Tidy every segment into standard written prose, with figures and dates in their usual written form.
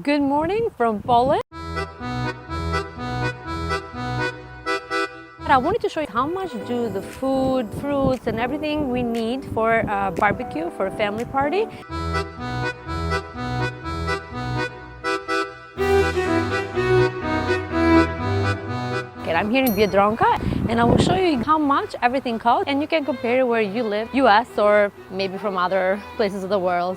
Good morning from Poland. I wanted to show you how much do the food, fruits, and everything we need for a barbecue, for a family party. Okay, I'm here in Bialczak, and I will show you how much everything costs, and you can compare it where you live, US or maybe from other places of the world.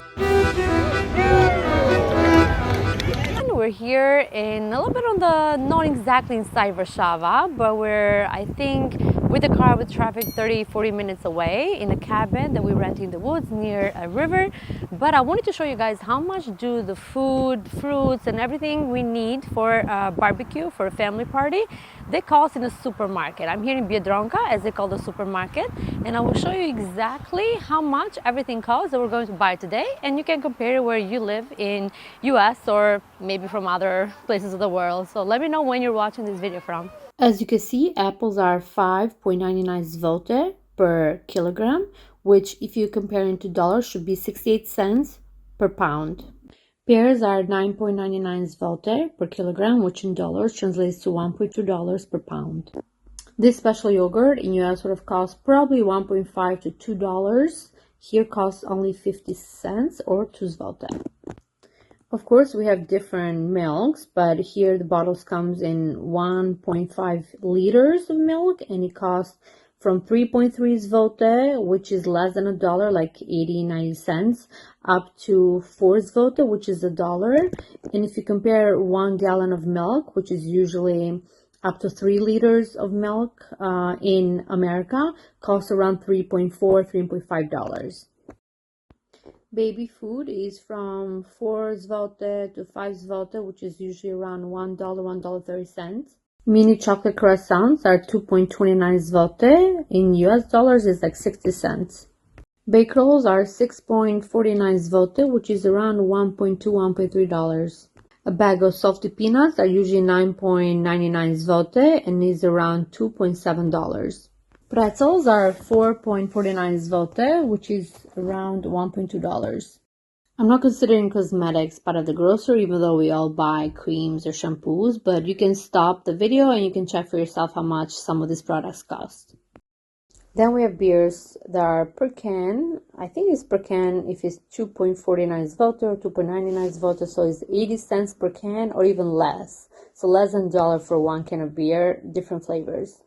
We're here in a little bit on the, not exactly inside Warszawa, but we're, I think, with the car, with traffic, 30-40 minutes away in a cabin that we rent in the woods near a river. But I wanted to show you guys how much do the food, fruits, and everything we need for a barbecue, for a family party, they cost in a supermarket. I'm here in Biedronka, as they call the supermarket, and I will show you exactly how much everything costs that we're going to buy today, and you can compare it where you live in US or maybe from other places of the world. So let me know when you're watching this video from. As you can see, apples are 5.99 zloty per kilogram, which if you compare into dollars should be 68 cents per pound. Pears are 9.99 zloty per kilogram, which in dollars translates to $1.2 per pound. This special yogurt in US would have cost probably $1.5 to $2. Here costs only 50 cents or 2 zloty. Of course, we have different milks, but here the bottles comes in 1.5 liters of milk, and it costs from 3.3 zloty, which is less than $1, like 80-90 cents, up to 4 zloty, which is $1. And if you compare 1 gallon of milk, which is usually up to 3 liters of milk in America, costs around $3.5 Baby food is from 4 zloty to 5 zloty, which is usually around $1, $1.30. Mini chocolate croissants are 2.29 zloty. In US dollars, it's like 60 cents. Bake rolls are 6.49 zloty, which is around $1.2, $1.3. A bag of salty peanuts are usually 9.99 zloty and is around $2.7. Pretzels are 4.49 zloty, which is around $1.2. I'm not considering cosmetics part of the grocery, even though we all buy creams or shampoos, but you can stop the video and you can check for yourself how much some of these products cost. Then we have beers that are per can. I think it's per can if it's 2.49 zloty or 2.99 zloty, so it's 80 cents per can or even less. So less than $1 for 1 can of beer, different flavors.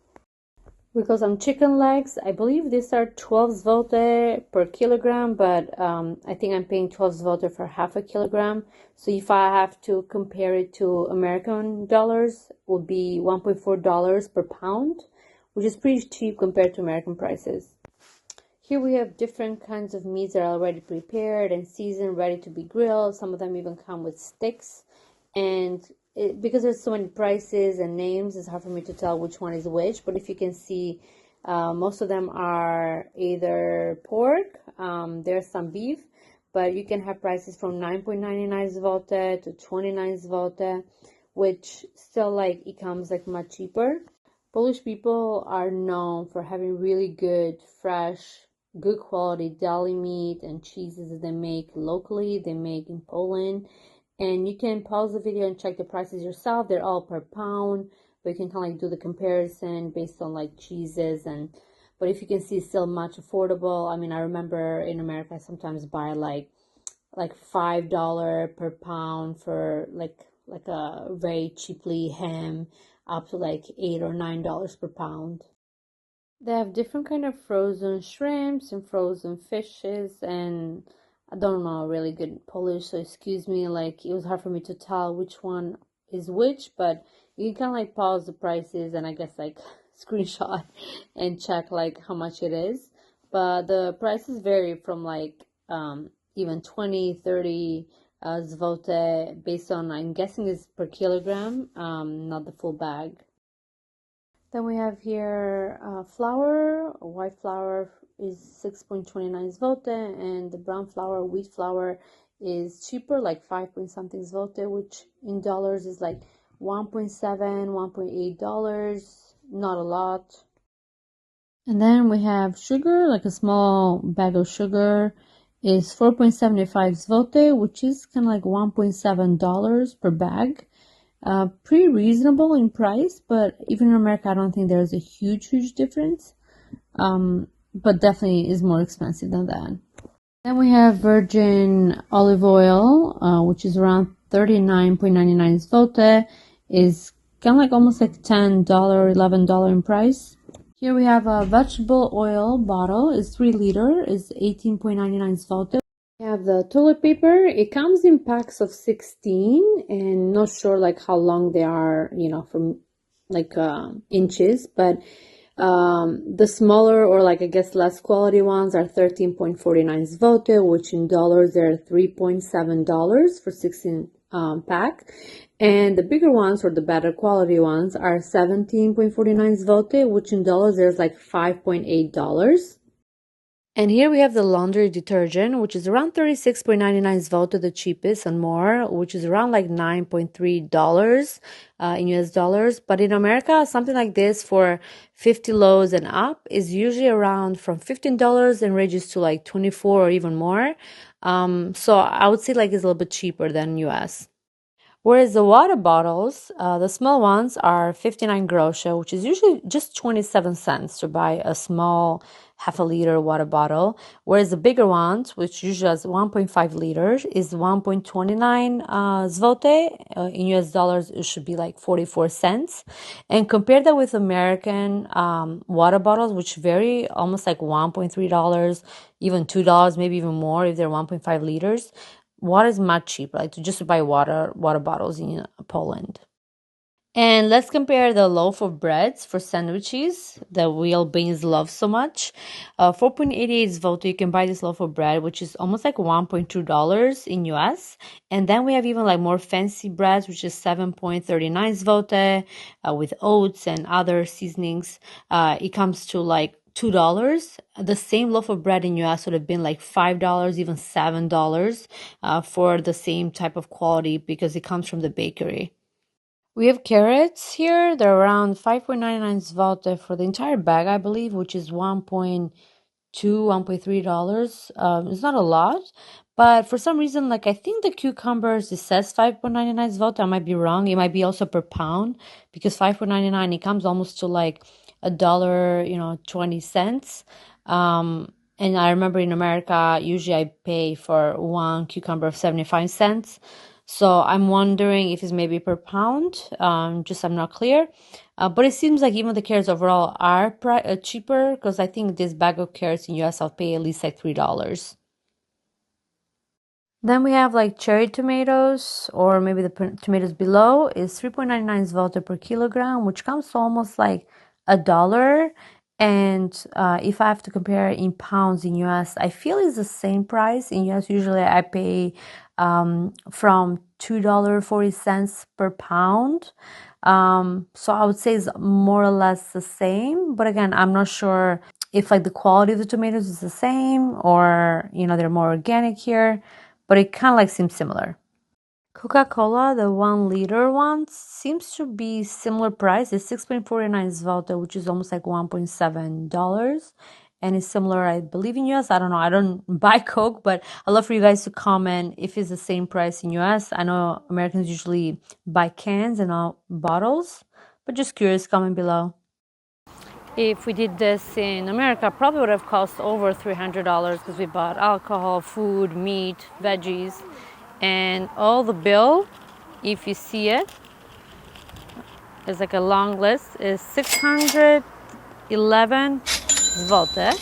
We got some chicken legs. I believe these are 12 zloty per kilogram, but I think I'm paying 12 zloty for half a kilogram. So if I have to compare it to American dollars, it would be $1.4 per pound, which is pretty cheap compared to American prices. Here we have different kinds of meats that are already prepared and seasoned, ready to be grilled. Some of them even come with sticks. And because there's so many prices and names, it's hard for me to tell which one is which. But if you can see, most of them are either pork, there's some beef, but you can have prices from 9.99 zloty to 29 zloty, which still like it comes like much cheaper. Polish people are known for having really good, fresh, good quality deli meat and cheeses that they make locally, they make in Poland. And you can pause the video and check the prices yourself. They're all per pound, but you can kind of like do the comparison based on like cheeses. But if you can see, it's still much affordable. I mean, I remember in America, I sometimes buy like $5 per pound for like a very cheaply ham, up to like $8 or $9 per pound. They have different kind of frozen shrimps and frozen fishes, and I don't know really good Polish, so excuse me, like it was hard for me to tell which one is which, but you can kind of like pause the prices and I guess like screenshot and check like how much it is. But the prices vary from like even 20, 30 zloty based on, I'm guessing is per kilogram, not the full bag. Then we have here flour. White flour is 6.29 zloty, and the brown flour, wheat flour, is cheaper, like 5 point something zloty, which in dollars is like $1.7, $1.8. Not a lot. And then we have sugar, like a small bag of sugar is 4.75 zloty, which is kind of like $1.7 per bag. Pretty reasonable in price, but even in America, I don't think there's a huge difference. But definitely is more expensive than that. Then we have virgin olive oil, which is around 39.99 zloty, is kind of like almost like $10, $11 in price. Here we have a vegetable oil bottle, it's 3 liter, is 18.99 zloty. We have the toilet paper. It comes in packs of 16, and not sure like how long they are, from like inches, but the smaller or like I guess less quality ones are 13.49 zloty, which in dollars they're $3.7 for 16 pack. And the bigger ones or the better quality ones are 17.49 zloty, which in dollars there's like $5.8. And here we have the laundry detergent, which is around 36.99 zloty, the cheapest, and more, which is around like $9.3 in US dollars. But in America, something like this for 50 loads and up is usually around from $15 and ranges to like 24 or even more. So I would say like it's a little bit cheaper than US. Whereas the water bottles, the small ones are 59 groszy, which is usually just 27 cents to buy a small half a liter water bottle. Whereas the bigger ones, which usually has 1.5 liters, is 1.29 zloty. In US dollars, it should be like 44 cents. And compare that with American water bottles, which vary almost like $1.3, even $2, maybe even more if they're 1.5 liters. Water is much cheaper, like just to buy water bottles in Poland. And let's compare the loaf of breads for sandwiches that we Albanians love so much. 4.88 zloty, you can buy this loaf of bread, which is almost like $1.2 in US. And then we have even like more fancy breads, which is 7.39 zloty with oats and other seasonings. It comes to like $2. The same loaf of bread in US would have been like $5, even $7 for the same type of quality because it comes from the bakery. We have carrots here. They're around 5.99 zloty for the entire bag, I believe, which is $1.3. It's not a lot, but for some reason, like I think the cucumbers, it says 5.99 zloty. I might be wrong. It might be also per pound because 5.99 it comes almost to like $1, 20 cents. And I remember in America, usually I pay for one cucumber of 75 cents. So I'm wondering if it's maybe per pound. Just I'm not clear. But it seems like even the carrots overall are cheaper because I think this bag of carrots in US I'll pay at least like $3. Then we have like cherry tomatoes, or maybe the tomatoes below is 3.99 zloty per kilogram, which comes to almost like $1. And if I have to compare in pounds in US, I feel it's the same price. In US, usually I pay from $2.40 per pound. So I would say it's more or less the same. But again, I'm not sure if like the quality of the tomatoes is the same or, they're more organic here, but it kind of like seems similar. Coca-Cola, the 1 liter one, seems to be similar price. It's 6.49 zloty, which is almost like $1.7. And it's similar, I believe, in US. I don't know. I don't buy Coke, but I'd love for you guys to comment if it's the same price in US. I know Americans usually buy cans and not bottles, but just curious, comment below. If we did this in America, probably would have cost over $300 because we bought alcohol, food, meat, veggies, and all the bill, if you see it, is like a long list, is 611 zloty.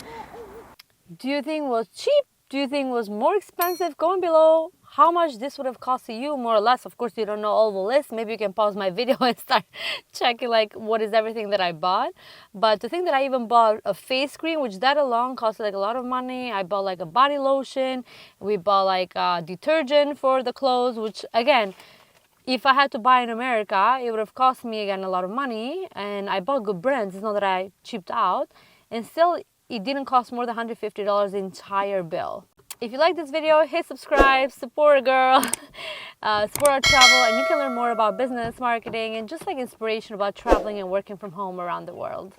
Do you think it was cheap? Do you think it was more expensive? Comment below how much this would have cost you, more or less. Of course, you don't know all the list. Maybe you can pause my video and start checking like what is everything that I bought. But to think that I even bought a face cream, which that alone costed like a lot of money. I bought like a body lotion. We bought like detergent for the clothes, which again, if I had to buy in America, it would have cost me again a lot of money. And I bought good brands. It's not that I cheaped out. And still, it didn't cost more than $150 the entire bill. If you like this video, hit subscribe, support a girl, support our travel, and you can learn more about business, marketing, and just like inspiration about traveling and working from home around the world.